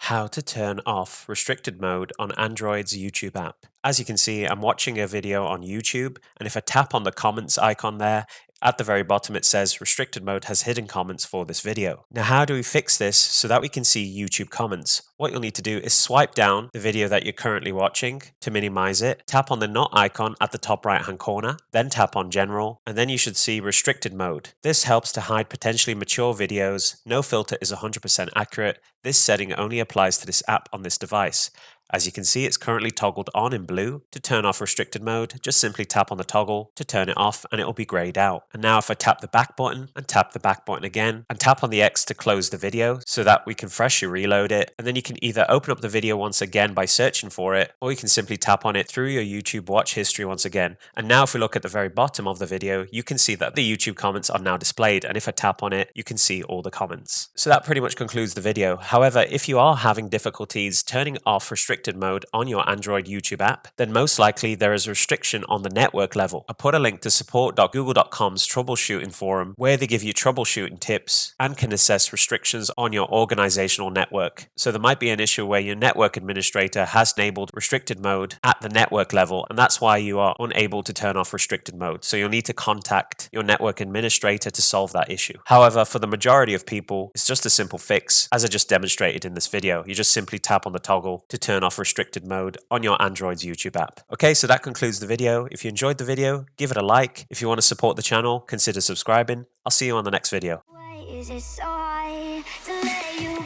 How to turn off restricted mode on Android's YouTube app. As you can see, I'm watching a video on YouTube, and if I tap on the comments icon there, at the very bottom it says restricted mode has hidden comments for this video. Now, how do we fix this so that we can see YouTube comments? What you'll need to do is swipe down the video that you're currently watching to minimize it, tap on the not icon at the top right hand corner, then tap on general, and then you should see restricted mode. This helps to hide potentially mature videos. No filter is 100% accurate. This setting only applies to this app on this device. As you can see, it's currently toggled on in blue. To turn off restricted mode, just simply tap on the toggle to turn it off and it will be grayed out. And now if I tap the back button and tap the back button again and tap on the X to close the video so that we can freshly reload it, and then you can either open up the video once again by searching for it, or you can simply tap on it through your YouTube watch history once again. And now if we look at the very bottom of the video, you can see that the YouTube comments are now displayed, and if I tap on it, you can see all the comments. So that pretty much concludes the video. However, if you are having difficulties turning off restricted mode on your Android YouTube app, then most likely there is a restriction on the network level. I put a link to support.google.com's troubleshooting forum where they give you troubleshooting tips and can assess restrictions on your organizational network. So there might be an issue where your network administrator has enabled restricted mode at the network level, and that's why you are unable to turn off restricted mode. So you'll need to contact your network administrator to solve that issue. However, for the majority of people, it's just a simple fix, as I just demonstrated in this video. You just simply tap on the toggle to turn off restricted mode on your Android's YouTube app. Okay, so that concludes the video. If you enjoyed the video, give it a like. If you want to support the channel, consider subscribing. I'll see you on the next video. Why is it so hard to let you go?